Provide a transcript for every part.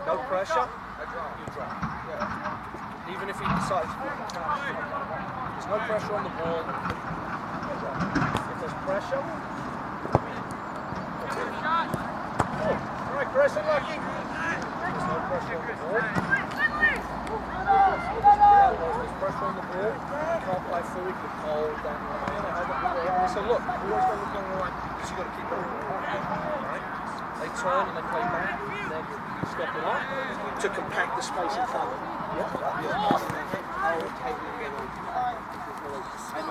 No pressure, you drop. Yeah. Even if he decides to there's no pressure on the ball. If there's pressure, right, Chris and Lucky. There's no pressure on the ball. There's pressure on the ball. You can't play forward, you hold down the line. So look, you always got to look on the line because you've got to keep going. Right? They turn and they play back, then you step it up to compact the space in front of them.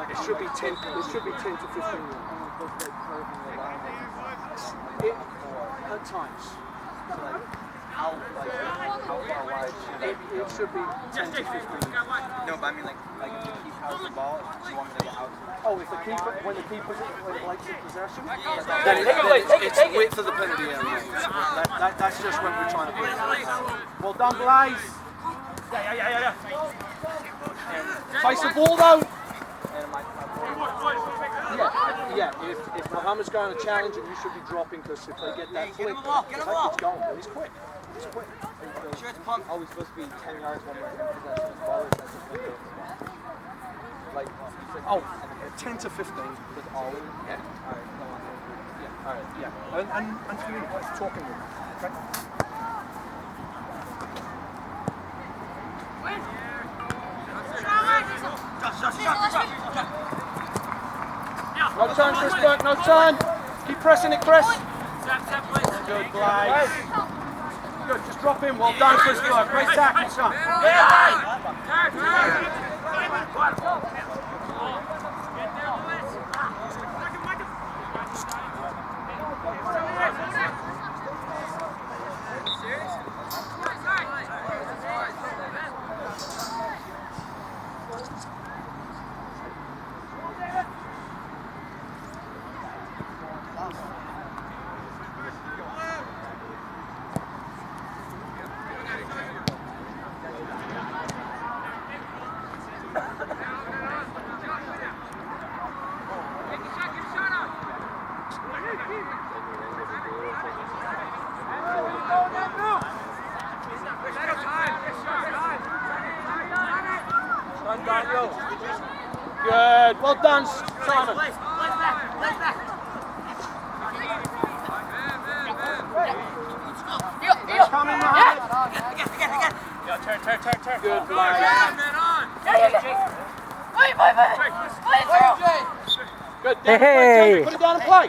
It should be 10. It should be 10 to 15 minutes. At times. How far wide should it be? It should be 10 to 15 minutes. No, but I mean like if the keeper has the ball, do you want me to go out? Oh, if the keeper, when the keeper's in possession, then it's width of the penalty area. That's just when we're trying to play. Well done, Blaze. Yeah. Face the ball though. Yeah. If Mohammed's going to challenge it, you should be dropping because if they get that flick, it's going. He's quick. Always supposed to be 10 yards when we're in possession of the ball. Like 10 to 15. With all in? Yeah. Alright, Yeah. And communicate, talking with them. Okay? No turn, Chris Burke, no turn. Keep pressing it, Chris. Good, Blaze. Good, just drop in. Well done, Chris Burke. Great tackle, son. Good. Well done, Simon. Coming, Mohammed. Turn. Good play. Good. Hey. Put it down and play.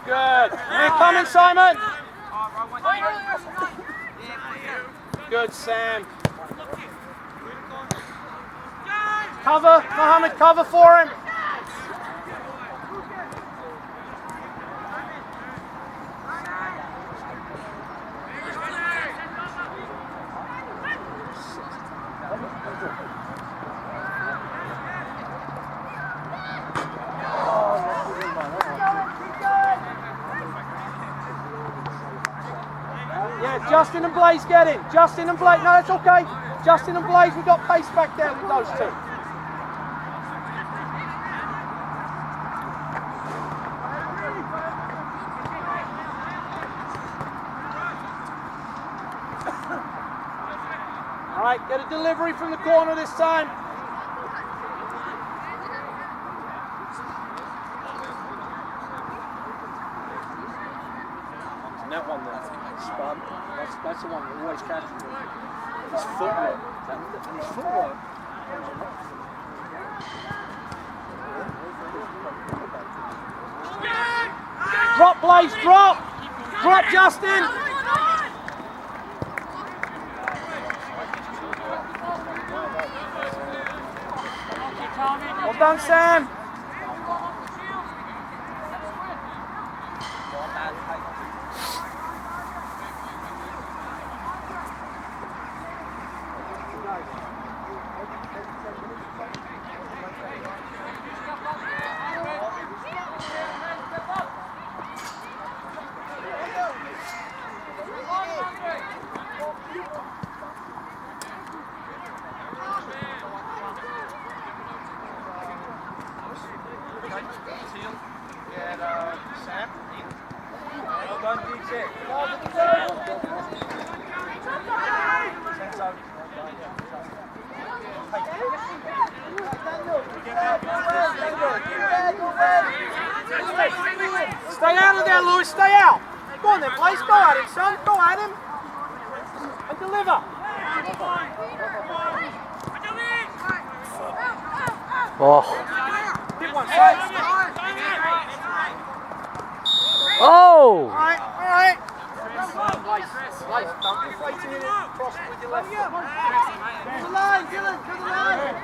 Good. Here coming, Simon. Good, Sam. Cover, Mohammed, cover for him. Yeah, Justin and Blaze get in. Justin and Blaze, no, that's okay. Justin and Blaze, we've got pace back there with those two. All right, get a delivery from the corner this time. And that one there, Spud, that's the one that always catches him. His footwork. And his footwork. Drop, Blaze, drop! Drop, Justin! Well done, Sam. Stay out of there, Lewis. Stay out. Go on then, Blaze. Go at him, son. Go at him. And deliver. Oh. Hit one, son. Oh! Alright. Blaze, don't be afraid to hit it. Cross it with your left foot. To the line, Dylan. To the line.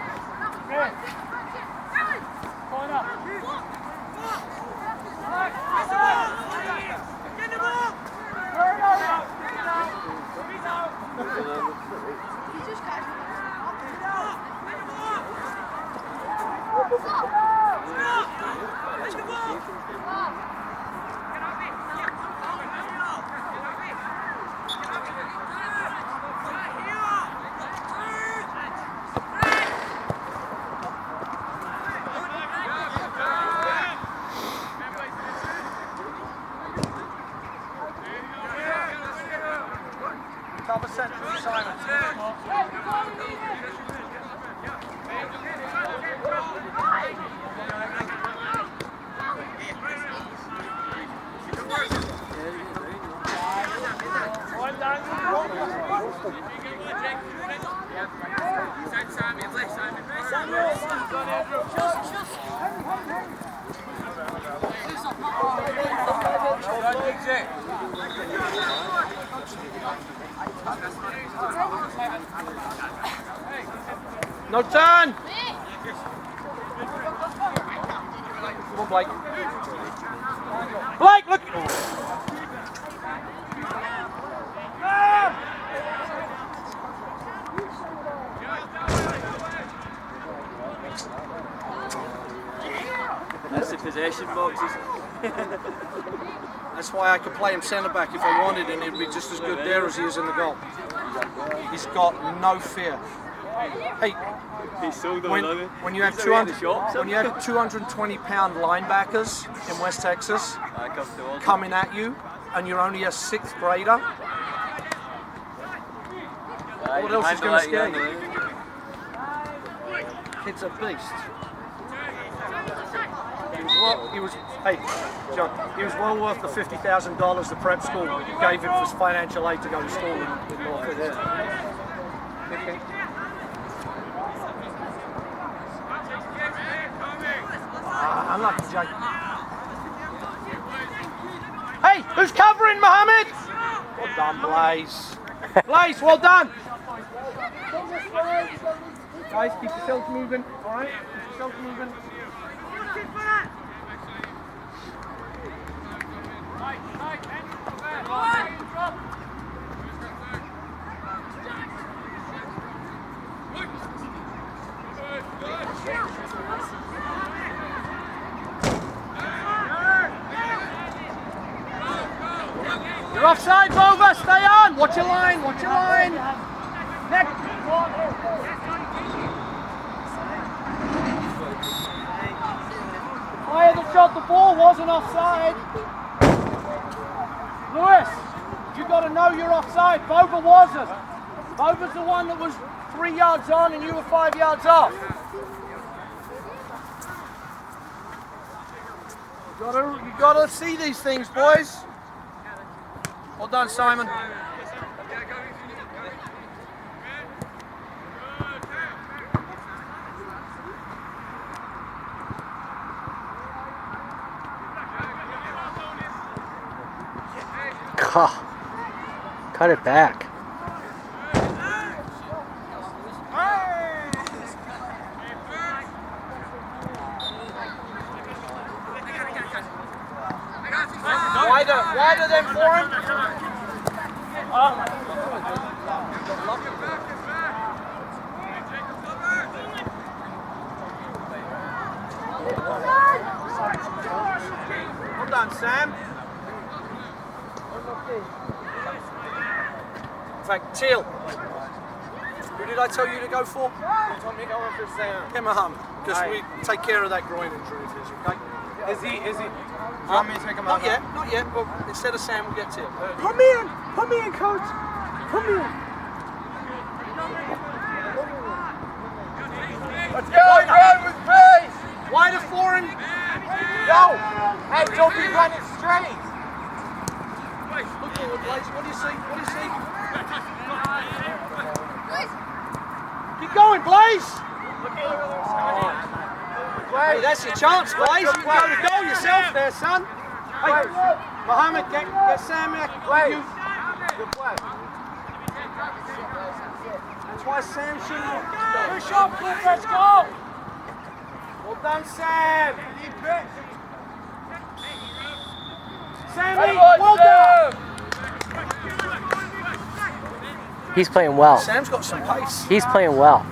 Cover central, Simon. No turn! Come on, Blake. Blake, look! That's the possession boxes. That's why I could play him centre back if I wanted, and he'd be just as good there as he is in the goal. He's got no fear. Hey, when you have 220-pound linebackers in West Texas coming at you, and you're only a 6th grader, what else is going to scare you? Kid's a beast. Hey, John, he was well worth the $50,000 the prep school gave him for financial aid to go to school in North Carolina. Unlucky, Jake. Hey, who's covering, Mohammed? Well done, Blaze. Blaze, well done. Guys, keep yourselves moving, all right? Keep yourselves moving. You're offside, Bova. Stay on. Watch your line. Watch your line. Next. Player that shot the ball wasn't offside. Lewis, you got to know you're offside. Bova wasn't. Bova's the one that was 3 yards on and you were 5 yards off. You gotta see these things, boys. Well done, Simon. Cut it back. Wider than for him. Well done, Sam. In fact, Teal. Who did I tell you to go for? You told me to go for Sam. Him, because we take care of that groin injury of his, okay? Is he? Want me to take him out? Not yet. But instead of Sam, we'll get Tim. Put me in, coach. Put me in. Let's go, run with pace. Wider for him. Yo, hey, don't be running straight. Look forward, Blaze. What do you see? Keep going, Blaze. Hey, that's your chance, Blaze. You go to goal yourself there, son. Hey, Mohammed, get Sam out. Blaze. Good play. That's why Sam shouldn't. Push up, let's go. Well done, Sam. Sammy, well done. He's playing well. Sam's got some pace. He's playing well.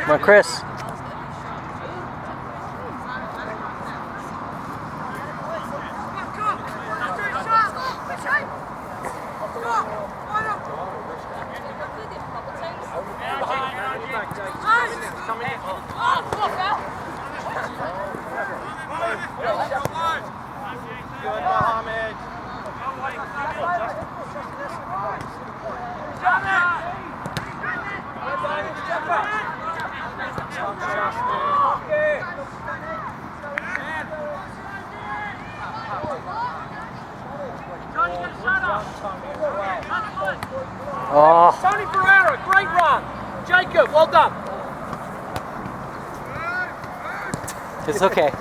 Come on, Chris. Good, Mohammed. Oh, Tony Ferreira, great run. Jacob, well done. it's okay.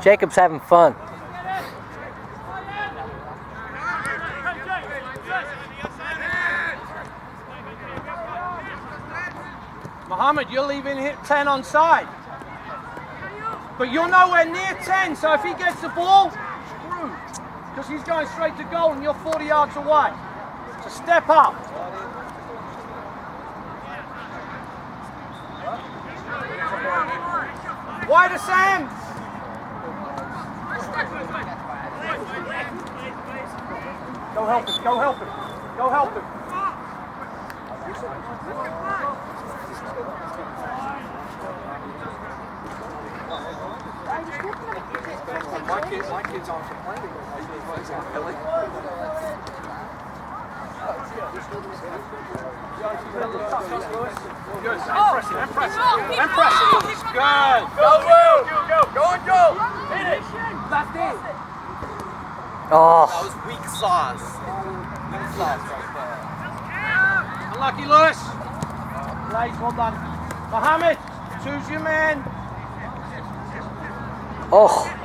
Jacob's having fun. Mohammed, you're leaving hit 10 on side. But you're nowhere near 10, so if he gets the ball, screwed. Because he's going straight to goal and you're 40 yards away. So step up. Wider, Sam. Go help him, go help him. Go help him. My kids aren't complaining. Really? Good. I'm pressing. Good. Go, Go and go. Finish. Left in. Oh, That was weak sauce. Weak sauce right there. Unlucky, Lewis. Blaze, well done. Mohammed, choose your man. oh.